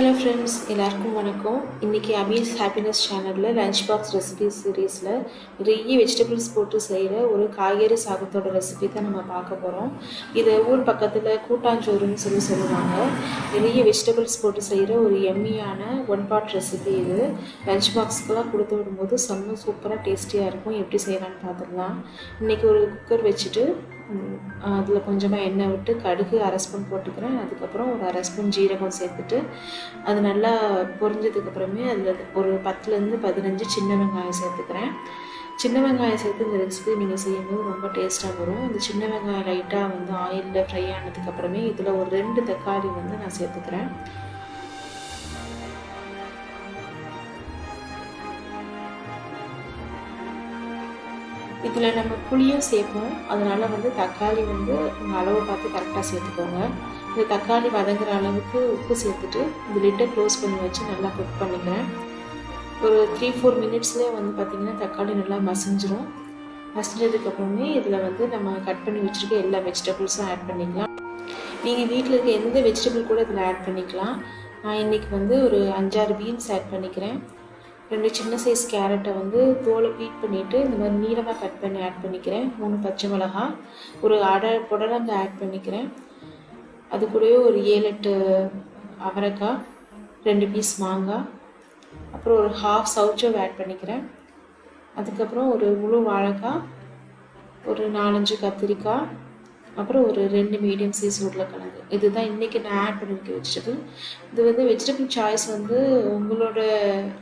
Hello friends, எல்லாருக்கும் வணக்கம். இன்றைக்கி அபீஸ் ஹாப்பினஸ் சேனலில் லஞ்ச் பாக்ஸ் ரெசிபி சீரீஸில் நிறைய வெஜிடபிள்ஸ் போட்டு செய்கிற ஒரு காய்கறி சாதத்தோட ரெசிபி தான் நம்ம பார்க்க போகிறோம். இதை ஊர் பக்கத்தில் கூட்டாஞ்சோறுன்னு சொல்லுவாங்க. நிறைய வெஜிடபிள்ஸ் போட்டு செய்கிற ஒரு எம்மியான ஒன் பாட் ரெசிபி இது. லஞ்ச் பாக்ஸ்க்கெலாம் கொடுத்து விடும்போது செம்ம சூப்பராக டேஸ்டியாக இருக்கும். எப்படி செய்யலான்னு பார்த்துக்கலாம். இன்றைக்கி ஒரு குக்கர் வச்சுட்டு அதில் கொஞ்சமாக எண்ணெய் விட்டு கடுகு அரை ஸ்பூன் போட்டுக்கிறேன். அதுக்கப்புறம் ஒரு அரை ஸ்பூன் ஜீரகம் சேர்த்துட்டு அது நல்லா பொரிஞ்சதுக்கப்புறமே அதில் ஒரு 10லேருந்து 15 சின்ன வெங்காயம் சேர்த்துக்கிறேன். சின்ன வெங்காயம் சேர்த்து இந்த ரெசிபி நீங்கள் செய்யும்போது ரொம்ப டேஸ்ட்டாக வரும். அந்த சின்ன வெங்காயம் லைட்டாக ஆயிலில் ஃப்ரை ஆனதுக்கப்புறமே இதில் ஒரு 2 தக்காளி நான் சேர்த்துக்கிறேன். இதில் நம்ம புளியும் சேர்ப்போம். அதனால் தக்காளி உங்கள் அளவை பார்த்து கரெக்டாக சேர்த்துக்கோங்க. இந்த தக்காளி வதங்குற அளவுக்கு உப்பு சேர்த்துட்டு இந்த லிட்டை க்ளோஸ் பண்ணி வச்சு நல்லா குக் பண்ணிக்கிறேன். ஒரு 3-4 மினிட்ஸ்லேயே பார்த்திங்கன்னா தக்காளி நல்லா மசிஞ்சிரும். மசிஞ்சதுக்கப்புறமே இதில் நம்ம கட் பண்ணி வச்சுருக்க எல்லா வெஜிடபிள்ஸும் ஆட் பண்ணிக்கலாம். நீங்கள் வீட்டில் இருக்க எந்த வெஜிடபிள் கூட இதில் ஆட் பண்ணிக்கலாம். நான் இன்றைக்கி ஒரு 5-6 பீன்ஸ் ஆட் பண்ணிக்கிறேன். 2 சின்ன சைஸ் கேரட்டை தோலை பீட் பண்ணிவிட்டு இந்த மாதிரி நீளமாக கட் பண்ணி ஆட் பண்ணிக்கிறேன். 3 பச்சை மிளகாய், ஒரு அடை புடலங்காய் ஆட் பண்ணிக்கிறேன். அது கூடவே ஒரு 7-8 அவரைக்காய், 2 பீஸ் மாங்காய், அப்புறம் ஒரு ஹாஃப் சவுச்சவ் ஆட் பண்ணிக்கிறேன். அதுக்கப்புறம் ஒரு முழு வாழைக்காய், ஒரு 4-5 கத்திரிக்காய், அப்புறம் ஒரு 2 மீடியம் சைஸ் உருளைக்கிழங்கு. இதுதான் இன்றைக்கி நான் ஆட் பண்ணியிருக்க வெஜிடபிள். இது வெஜிடபிள் சாய்ஸ் உங்களோட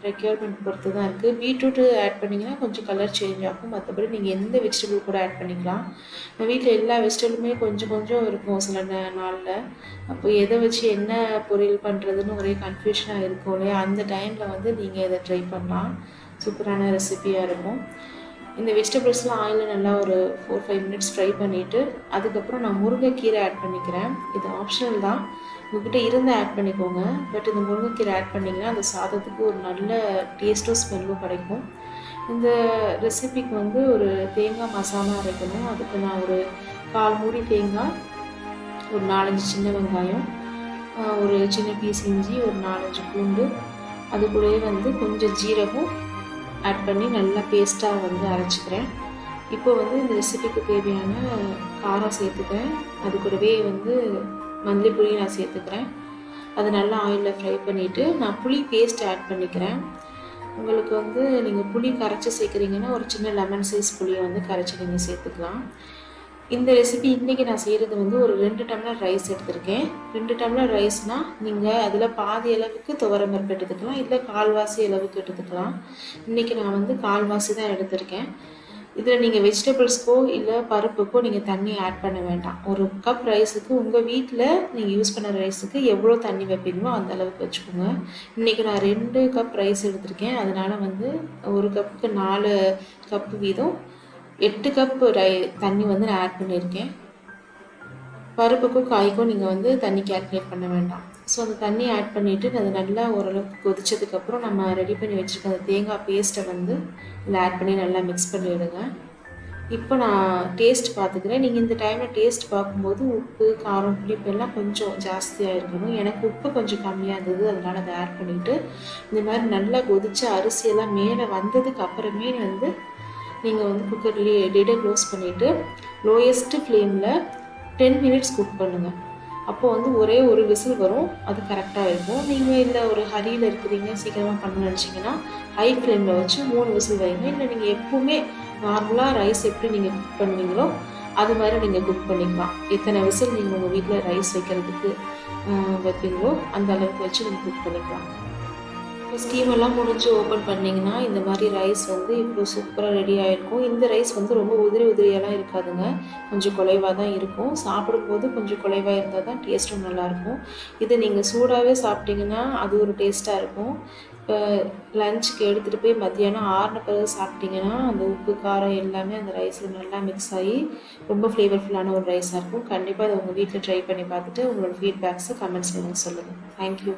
ரெக்யர்மெண்ட் பொறுத்து தான் இருக்குது. பீட்ரூட்டு ஆட் பண்ணிங்கன்னா கொஞ்சம் கலர் சேஞ்ச் ஆகும். மற்றபடி நீங்கள் எந்த வெஜிடபிள் கூட ஆட் பண்ணிக்கலாம். வீட்டில் எல்லா வெஜிடபிளுமே கொஞ்சம் கொஞ்சம் இருக்கும் சில நாளில். அப்போ எதை வச்சு என்ன பொரியல் பண்ணுறதுன்னு ஒரே கன்ஃபியூஷனாக இருக்கும் இல்லையா? அந்த டைமில் நீங்கள் இதை ட்ரை பண்ணலாம். சூப்பரான ரெசிபியாக இருக்கும். இந்த வெஜிடபிள்ஸ்லாம் ஆயிலில் நல்லா ஒரு 4-5 மினிட்ஸ் ஃப்ரை பண்ணிவிட்டு அதுக்கப்புறம் நான் முருங்கைக்கீரை ஆட் பண்ணிக்கிறேன். இது ஆப்ஷனல் தான், உங்கள்கிட்ட இருந்து ஆட் பண்ணிக்கோங்க. பட் இந்த முருங்கைக்கீரை ஆட் பண்ணிங்கன்னா அந்த சாதத்துக்கு ஒரு நல்ல டேஸ்ட்டும் ஸ்மெல்லும் கிடைக்கும். இந்த ரெசிபிக்கு ஒரு தேங்காய் மசாலா அரைக்கணும். அதுக்கு நான் ஒரு 1/4 மூடி தேங்காய், ஒரு 4-5 சின்ன வெங்காயம், ஒரு சின்ன பீஸ் இஞ்சி, ஒரு 4-5 பூண்டு, அது கூடவே கொஞ்சம் ஜீரகம் ஆட் பண்ணி நல்லா பேஸ்ட்டாக அரைச்சிக்கிறேன். இப்போ இந்த ரெசிபிக்கு தேவையான காரம் சேர்த்துக்கிறேன். அது கூடவே மல்லிப்பொடி நான் சேர்த்துக்கிறேன். அது நல்லா ஆயிலில் ஃப்ரை பண்ணிவிட்டு நான் புளி பேஸ்ட் ஆட் பண்ணிக்கிறேன். உங்களுக்கு நீங்கள் புளி கரைச்சி சேர்க்குறீங்கன்னா ஒரு சின்ன லெமன் சைஸ் புளியை கரைச்சி நீங்கள் சேர்த்துக்கலாம். இந்த ரெசிபி இன்றைக்கி நான் செய்கிறது ஒரு 2 டம்ளர் ரைஸ் எடுத்திருக்கேன். 2 டம்ளர் ரைஸ்னால் நீங்கள் அதில் பாதி அளவுக்கு துவரம்பருப்பு எடுத்துக்கலாம், இல்லை கால்வாசி அளவுக்கு எடுத்துக்கலாம். இன்றைக்கி நான் கால்வாசி தான் எடுத்திருக்கேன். இதில் நீங்கள் வெஜிடபிள்ஸ்க்கோ இல்லை பருப்புக்கோ நீங்கள் தண்ணி ஆட் பண்ண வேண்டாம். ஒரு கப் ரைஸுக்கு உங்கள் வீட்டில் நீங்கள் யூஸ் பண்ண ரைஸுக்கு எவ்வளோ தண்ணி வைப்பீங்களோ அந்த அளவுக்கு வச்சுக்கோங்க. இன்றைக்கி நான் 2 கப் ரைஸ் எடுத்திருக்கேன். அதனால் ஒரு கப்புக்கு 4 கப்பு வீதம் 8 கப் தண்ணி நான் ஆட் பண்ணியிருக்கேன். பருப்புக்கும் காய்க்கும் நீங்கள் தண்ணி கேல்குலேட் பண்ண வேண்டாம். ஸோ அந்த தண்ணி ஆட் பண்ணிவிட்டு அது நல்லா ஓரளவுக்கு கொதிச்சதுக்கப்புறம் நம்ம ரெடி பண்ணி வச்சுருக்க அந்த தேங்காய் பேஸ்ட்டை இதில் ஆட் பண்ணி நல்லா மிக்ஸ் பண்ணிவிடுங்க. இப்போ நான் டேஸ்ட் பார்த்துக்கிறேன். நீங்கள் இந்த டைமில் டேஸ்ட் பார்க்கும்போது உப்பு, காரம், புளிப்பு எல்லாம் கொஞ்சம் ஜாஸ்தியாக இருக்கணும். எனக்கு உப்பு கொஞ்சம் கம்மியாக இருந்தது, அதனால் அதை ஆட் பண்ணிவிட்டு இந்த மாதிரி நல்லா கொதித்து அரிசியெல்லாம் மேலே வந்ததுக்கு அப்புறமே நீங்கள் குக்கர்லேயே லிடை க்ளோஸ் பண்ணிவிட்டு லோயஸ்ட்டு ஃப்ளேமில் 10 மினிட்ஸ் குக் பண்ணுங்கள். அப்போது ஒரே ஒரு விசில் வரும், அது கரெக்டாக இருக்கும். நீங்கள் இல்லை ஒரு ஹரியில் இருக்கிறீங்க, சீக்கிரமாக பண்ண நினச்சிங்கன்னா ஹை ஃப்ளேமில் வச்சு 3 விசில் வைங்க. இல்லை நீங்கள் எப்பவுமே நார்மலாக ரைஸ் எப்படி நீங்கள் குக் பண்ணுவீங்களோ அது மாதிரி நீங்கள் குக் பண்ணிக்கலாம். எத்தனை விசில் நீங்கள் உங்கள் வீட்டில் ரைஸ் வைக்கிறதுக்கு வைப்பீங்களோ அந்த அளவுக்கு வச்சு நீங்கள் குக் பண்ணிக்கலாம். இப்போ ஸ்டீமெல்லாம் முடிஞ்சு ஓப்பன் பண்ணிங்கன்னா இந்த மாதிரி ரைஸ் இப்போ சூப்பராக ரெடி ஆகிருக்கும். இந்த ரைஸ் ரொம்ப உதிரியெல்லாம் இருக்காதுங்க, கொஞ்சம் குலைவாக தான் இருக்கும். சாப்பிடும்போது கொஞ்சம் குலைவாக இருந்தால் தான் டேஸ்ட்டும் நல்லாயிருக்கும். இது நீங்கள் சூடாகவே சாப்பிட்டிங்கன்னா அது ஒரு டேஸ்ட்டாக இருக்கும். இப்போ லஞ்சுக்கு எடுத்துகிட்டு போய் மத்தியானம் ஆறின பிறகு சாப்பிட்டிங்கன்னா அந்த உப்பு காரம் எல்லாமே அந்த ரைஸில் நல்லா மிக்ஸ் ஆகி ரொம்ப ஃப்ளேவர்ஃபுல்லான ஒரு ரைஸாக இருக்கும். கண்டிப்பாக அதை உங்கள் வீட்டில் ட்ரை பண்ணி பார்த்துட்டு உங்களோட ஃபீட்பேக்ஸை கமெண்ட்ஸில் சொல்லுங்கள். தேங்க்யூ.